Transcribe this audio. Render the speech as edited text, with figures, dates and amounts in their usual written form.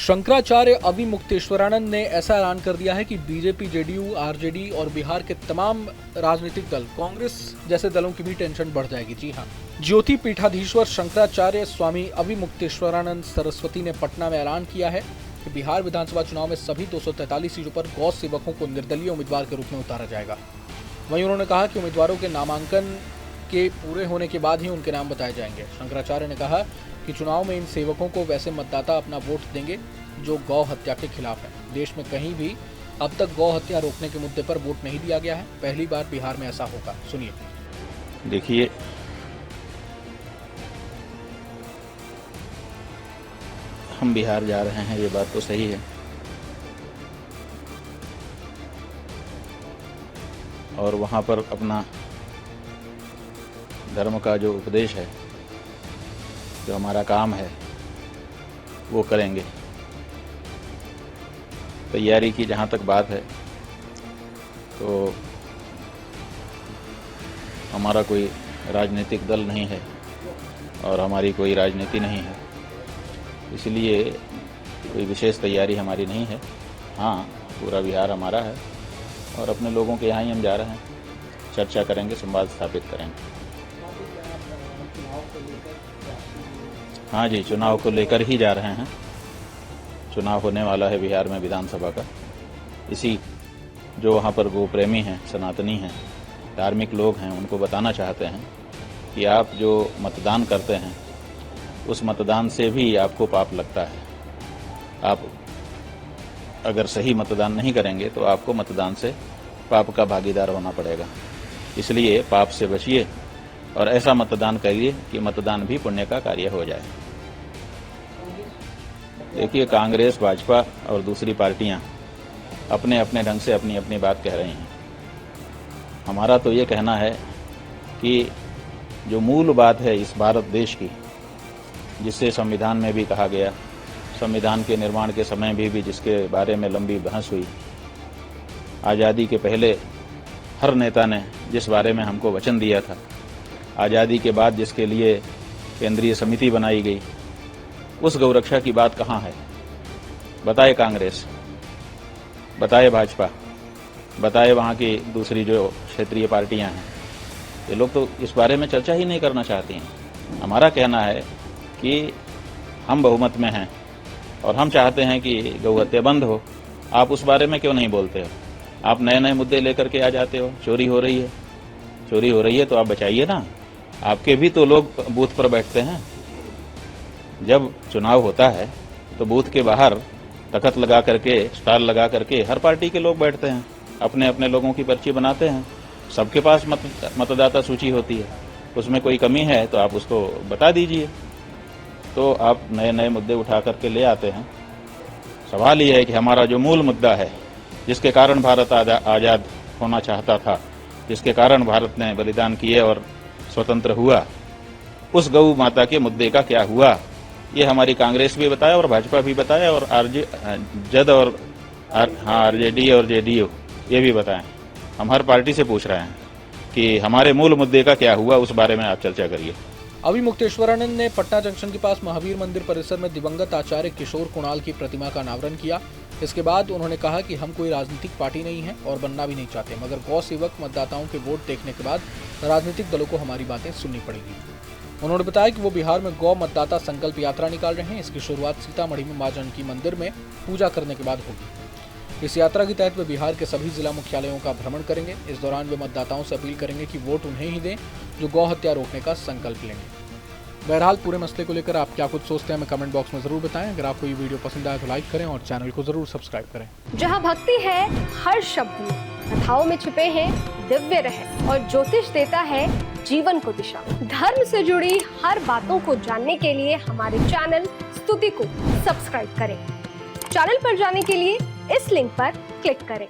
शंकराचार्य अविमुक्तेश्वरानंद ने ऐसा ऐलान कर दिया है कि बीजेपी, जेडीयू, आरजेडी और बिहार के तमाम राजनीतिक दल, कांग्रेस जैसे दलों की भी टेंशन बढ़ जाएगी। जी हां, ज्योति पीठाधीश्वर शंकराचार्य स्वामी अविमुक्तेश्वरानंद सरस्वती ने पटना में ऐलान किया है कि बिहार विधानसभा चुनाव में सभी 243 सीटों पर गौ सेवकों को निर्दलीय उम्मीदवार के रूप में उतारा जाएगा। वहीं उन्होंने कहा कि उम्मीदवारों के नामांकन के पूरे होने के बाद ही उनके नाम बताए जाएंगे। शंकराचार्य ने कहा कि चुनाव में इन सेवकों को वैसे मतदाता अपना वोट देंगे जो गौ हत्या के खिलाफ है। देश में कहीं भी अब तक गौ हत्या रोकने के मुद्दे पर वोट नहीं दिया गया है। पहली बार बिहार में ऐसा होगा। सुनिए। देखिए, हम बिहार जा रहे हैं, ये बात तो सही है, और वहाँ पर अपना धर्म का जो उपदेश है, जो हमारा काम है, वो करेंगे। तैयारी की जहाँ तक बात है तो हमारा कोई राजनीतिक दल नहीं है और हमारी कोई राजनीति नहीं है, इसलिए कोई विशेष तैयारी हमारी नहीं है। हाँ, पूरा बिहार हमारा है और अपने लोगों के यहाँ ही हम जा रहे हैं, चर्चा करेंगे, संवाद स्थापित करेंगे। हाँ जी, चुनाव को लेकर ही जा रहे हैं। चुनाव होने वाला है बिहार में विधानसभा का। इसी जो वहाँ पर गो प्रेमी हैं, सनातनी हैं, धार्मिक लोग हैं, उनको बताना चाहते हैं कि आप जो मतदान करते हैं उस मतदान से भी आपको पाप लगता है। आप अगर सही मतदान नहीं करेंगे तो आपको मतदान से पाप का भागीदार होना पड़ेगा। इसलिए पाप से बचिए और ऐसा मतदान करिए कि मतदान भी पुण्य का कार्य हो जाए। देखिए, कांग्रेस, भाजपा और दूसरी पार्टियां अपने अपने ढंग से अपनी अपनी बात कह रही हैं। हमारा तो ये कहना है कि जो मूल बात है इस भारत देश की, जिससे संविधान में भी कहा गया, संविधान के निर्माण के समय भी जिसके बारे में लंबी बहस हुई, आज़ादी के पहले हर नेता ने जिस बारे में हमको वचन दिया था, आज़ादी के बाद जिसके लिए केंद्रीय समिति बनाई गई, उस गौरक्षा की बात कहाँ है? बताए कांग्रेस, बताए भाजपा, बताए वहाँ की दूसरी जो क्षेत्रीय पार्टियां हैं। ये लोग तो इस बारे में चर्चा ही नहीं करना चाहती हैं। हमारा कहना है कि हम बहुमत में हैं और हम चाहते हैं कि गौ हत्या बंद हो। आप उस बारे में क्यों नहीं बोलते हो? आप नए नए मुद्दे लेकर के आ जाते हो। चोरी हो रही है, चोरी हो रही है तो आप बचाइए ना। आपके भी तो लोग बूथ पर बैठते हैं। जब चुनाव होता है तो बूथ के बाहर तख्त लगा करके, स्टार लगा करके हर पार्टी के लोग बैठते हैं, अपने अपने लोगों की पर्ची बनाते हैं। सबके पास मतदाता सूची होती है, उसमें कोई कमी है तो आप उसको बता दीजिए। तो आप नए नए मुद्दे उठा करके ले आते हैं। सवाल ये है कि हमारा जो मूल मुद्दा है, जिसके कारण भारत आज़ाद होना चाहता था, जिसके कारण भारत ने बलिदान किए और स्वतंत्र हुआ, उस गौ माता के मुद्दे का क्या हुआ, ये हमारी कांग्रेस भी बताया और भाजपा भी बताया और आरजेडी और जेडीयू ये भी बताएं। हम हर पार्टी से पूछ रहे हैं कि हमारे मूल मुद्दे का क्या हुआ, उस बारे में आप चर्चा करिए। अविमुक्तेश्वरानंद ने पटना जंक्शन के पास महावीर मंदिर परिसर में दिवंगत आचार्य किशोर कुणाल की प्रतिमा का अनावरण किया। इसके बाद उन्होंने कहा कि हम कोई राजनीतिक पार्टी नहीं है और बनना भी नहीं चाहते, मगर गौ सेवक मतदाताओं के वोट देखने के बाद राजनीतिक दलों को हमारी बातें सुननी पड़ेगी। उन्होंने बताया कि वो बिहार में गौ मतदाता संकल्प यात्रा निकाल रहे हैं। इसकी शुरुआत सीतामढ़ी में मां जानकी मंदिर में पूजा करने के बाद होगी। इस यात्रा के तहत वे बिहार के सभी जिला मुख्यालयों का भ्रमण करेंगे। इस दौरान वे मतदाताओं से अपील करेंगे कि वोट उन्हें ही दें जो गौ हत्या रोकने का संकल्प लेंगे। बहरहाल, पूरे मसले को लेकर आप क्या कुछ सोचते हैं, हमें कमेंट बॉक्स में जरूर बताएं। अगर आपको ये वीडियो पसंद आए तो लाइक करें और चैनल को जरूर सब्सक्राइब करें। जहां भक्ति है हर शब्द में, कथाओं में छुपे हैं दिव्य रहस्य और ज्योतिष देता है जीवन को दिशा। धर्म से जुड़ी हर बातों को जानने के लिए हमारे चैनल स्तुति को सब्सक्राइब करें। चैनल पर जाने के लिए इस लिंक पर क्लिक करें।